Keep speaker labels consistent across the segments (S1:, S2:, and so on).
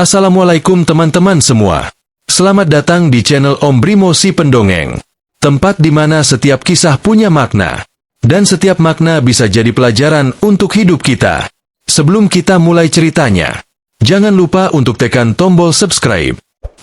S1: Assalamualaikum teman-teman semua. Selamat datang di channel Om Brimo si Pendongeng. Tempat di mana setiap kisah punya makna. Dan setiap makna bisa jadi pelajaran untuk hidup kita. Sebelum kita mulai ceritanya, jangan lupa untuk tekan tombol subscribe.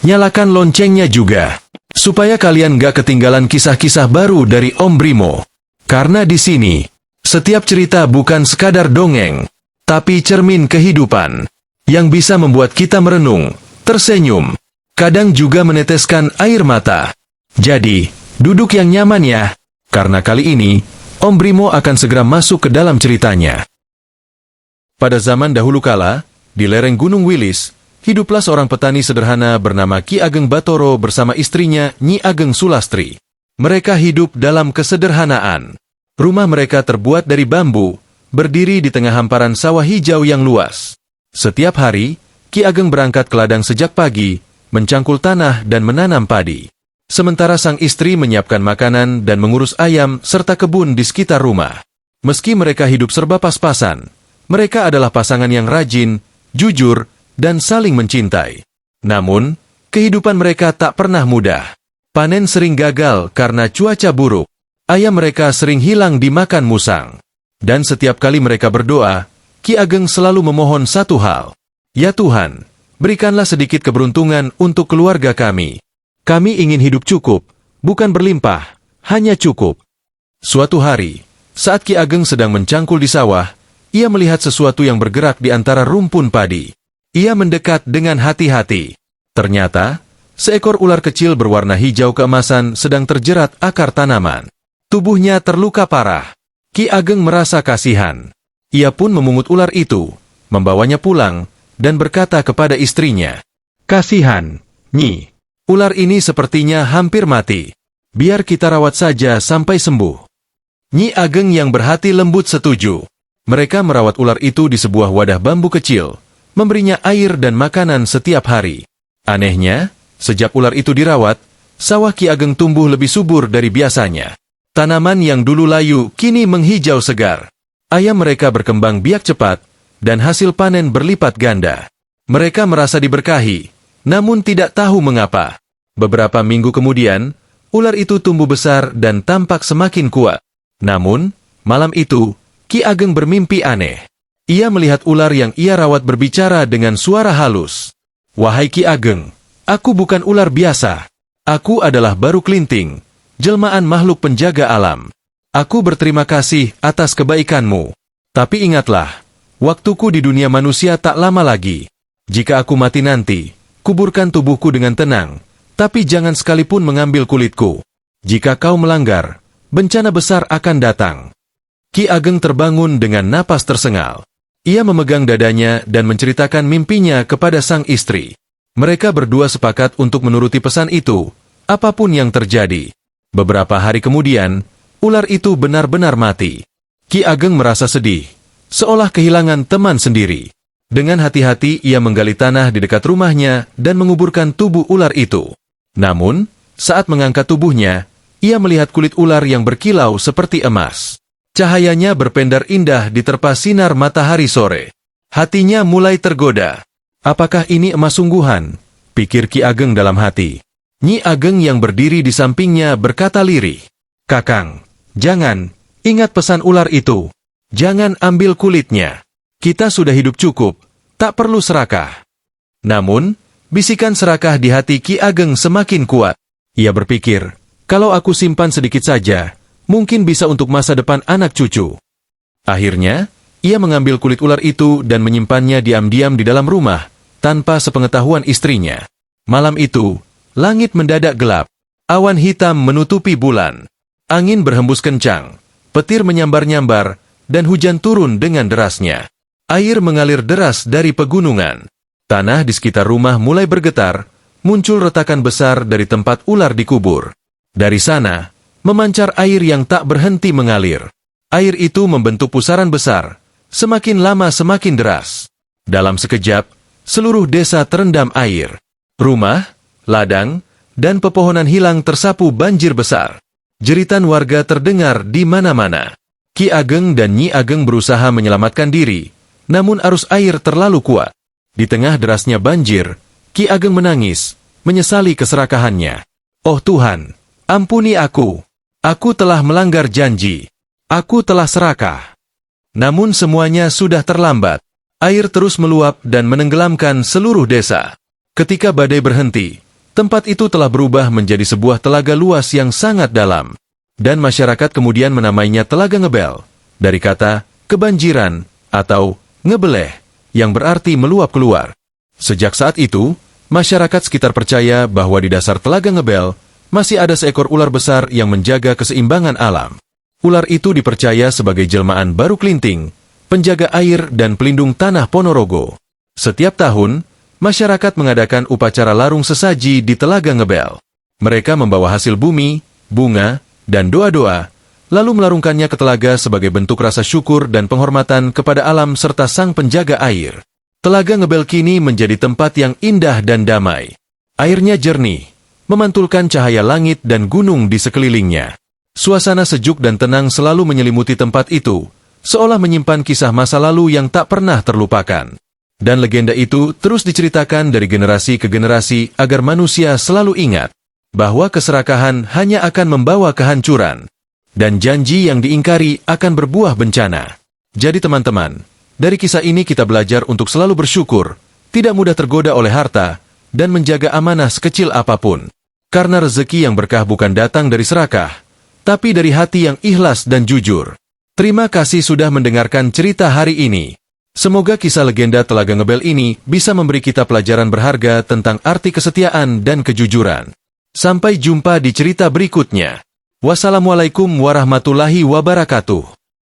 S1: Nyalakan loncengnya juga, supaya kalian gak ketinggalan kisah-kisah baru dari Om Brimo. Karena di sini, setiap cerita bukan sekadar dongeng, tapi cermin kehidupan, yang bisa membuat kita merenung, tersenyum, kadang juga meneteskan air mata. Jadi, duduk yang nyaman ya, karena kali ini, Om Brimo akan segera masuk ke dalam ceritanya. Pada zaman dahulu kala, di lereng Gunung Wilis, hiduplah seorang petani sederhana bernama Ki Ageng Batoro bersama istrinya Nyi Ageng Sulastri. Mereka hidup dalam kesederhanaan. Rumah mereka terbuat dari bambu, berdiri di tengah hamparan sawah hijau yang luas. Setiap hari, Ki Ageng berangkat ke ladang sejak pagi, mencangkul tanah dan menanam padi. Sementara sang istri menyiapkan makanan dan mengurus ayam serta kebun di sekitar rumah. Meski mereka hidup serba pas-pasan, mereka adalah pasangan yang rajin, jujur, dan saling mencintai. Namun, kehidupan mereka tak pernah mudah. Panen sering gagal karena cuaca buruk. Ayam mereka sering hilang dimakan musang. Dan setiap kali mereka berdoa, Ki Ageng selalu memohon satu hal. Ya Tuhan, berikanlah sedikit keberuntungan untuk keluarga kami. Kami ingin hidup cukup, bukan berlimpah, hanya cukup. Suatu hari, saat Ki Ageng sedang mencangkul di sawah, ia melihat sesuatu yang bergerak di antara rumpun padi. Ia mendekat dengan hati-hati. Ternyata, seekor ular kecil berwarna hijau keemasan sedang terjerat akar tanaman. Tubuhnya terluka parah. Ki Ageng merasa kasihan. Ia pun memungut ular itu, membawanya pulang, dan berkata kepada istrinya, "Kasihan, Nyi. Ular ini sepertinya hampir mati. Biar kita rawat saja sampai sembuh." Nyi Ageng yang berhati lembut setuju. Mereka merawat ular itu di sebuah wadah bambu kecil, memberinya air dan makanan setiap hari. Anehnya, sejak ular itu dirawat, sawah Ki Ageng tumbuh lebih subur dari biasanya. Tanaman yang dulu layu kini menghijau segar. Ayam mereka berkembang biak cepat, dan hasil panen berlipat ganda. Mereka merasa diberkahi, namun tidak tahu mengapa. Beberapa minggu kemudian, ular itu tumbuh besar dan tampak semakin kuat. Namun, malam itu, Ki Ageng bermimpi aneh. Ia melihat ular yang ia rawat berbicara dengan suara halus. "Wahai Ki Ageng, aku bukan ular biasa. Aku adalah Baru Klinting, jelmaan makhluk penjaga alam. Aku berterima kasih atas kebaikanmu. Tapi ingatlah, waktuku di dunia manusia tak lama lagi. Jika aku mati nanti, kuburkan tubuhku dengan tenang, tapi jangan sekalipun mengambil kulitku. Jika kau melanggar, bencana besar akan datang." Ki Ageng terbangun dengan napas tersengal. Ia memegang dadanya dan menceritakan mimpinya kepada sang istri. Mereka berdua sepakat untuk menuruti pesan itu, apapun yang terjadi. Beberapa hari kemudian, ular itu benar-benar mati. Ki Ageng merasa sedih, seolah kehilangan teman sendiri. Dengan hati-hati ia menggali tanah di dekat rumahnya dan menguburkan tubuh ular itu. Namun, saat mengangkat tubuhnya, ia melihat kulit ular yang berkilau seperti emas. Cahayanya berpendar indah diterpa sinar matahari sore. Hatinya mulai tergoda. Apakah ini emas sungguhan? Pikir Ki Ageng dalam hati. Nyi Ageng yang berdiri di sampingnya berkata lirih, "Kakang, jangan, ingat pesan ular itu. Jangan ambil kulitnya. Kita sudah hidup cukup, tak perlu serakah." Namun, bisikan serakah di hati Ki Ageng semakin kuat. Ia berpikir, kalau aku simpan sedikit saja, mungkin bisa untuk masa depan anak cucu. Akhirnya, ia mengambil kulit ular itu dan menyimpannya diam-diam di dalam rumah, tanpa sepengetahuan istrinya. Malam itu, langit mendadak gelap. Awan hitam menutupi bulan. Angin berhembus kencang, petir menyambar-nyambar, dan hujan turun dengan derasnya. Air mengalir deras dari pegunungan. Tanah di sekitar rumah mulai bergetar, muncul retakan besar dari tempat ular dikubur. Dari sana, memancar air yang tak berhenti mengalir. Air itu membentuk pusaran besar, semakin lama semakin deras. Dalam sekejap, seluruh desa terendam air. Rumah, ladang, dan pepohonan hilang tersapu banjir besar. Jeritan warga terdengar di mana-mana. Ki Ageng dan Nyi Ageng berusaha menyelamatkan diri, namun arus air terlalu kuat. Di tengah derasnya banjir, Ki Ageng menangis, menyesali keserakahannya. Oh Tuhan, ampuni aku. Aku telah melanggar janji. Aku telah serakah. Namun semuanya sudah terlambat. Air terus meluap dan menenggelamkan seluruh desa. Ketika badai berhenti, tempat itu telah berubah menjadi sebuah telaga luas yang sangat dalam. Dan masyarakat kemudian menamainya Telaga Ngebel, dari kata kebanjiran atau ngebeleh, yang berarti meluap keluar. Sejak saat itu, masyarakat sekitar percaya bahwa di dasar Telaga Ngebel masih ada seekor ular besar yang menjaga keseimbangan alam. Ular itu dipercaya sebagai jelmaan Baru Klinting, penjaga air dan pelindung tanah Ponorogo. Setiap tahun, masyarakat mengadakan upacara larung sesaji di Telaga Ngebel. Mereka membawa hasil bumi, bunga, dan doa-doa, lalu melarungkannya ke telaga sebagai bentuk rasa syukur dan penghormatan kepada alam serta sang penjaga air. Telaga Ngebel kini menjadi tempat yang indah dan damai. Airnya jernih, memantulkan cahaya langit dan gunung di sekelilingnya. Suasana sejuk dan tenang selalu menyelimuti tempat itu, seolah menyimpan kisah masa lalu yang tak pernah terlupakan. Dan legenda itu terus diceritakan dari generasi ke generasi agar manusia selalu ingat bahwa keserakahan hanya akan membawa kehancuran, dan janji yang diingkari akan berbuah bencana. Jadi teman-teman, dari kisah ini kita belajar untuk selalu bersyukur, tidak mudah tergoda oleh harta, dan menjaga amanah sekecil apapun. Karena rezeki yang berkah bukan datang dari serakah, tapi dari hati yang ikhlas dan jujur. Terima kasih sudah mendengarkan cerita hari ini. Semoga kisah legenda Telaga Ngebel ini bisa memberi kita pelajaran berharga tentang arti kesetiaan dan kejujuran. Sampai jumpa di cerita berikutnya. Wassalamualaikum warahmatullahi wabarakatuh.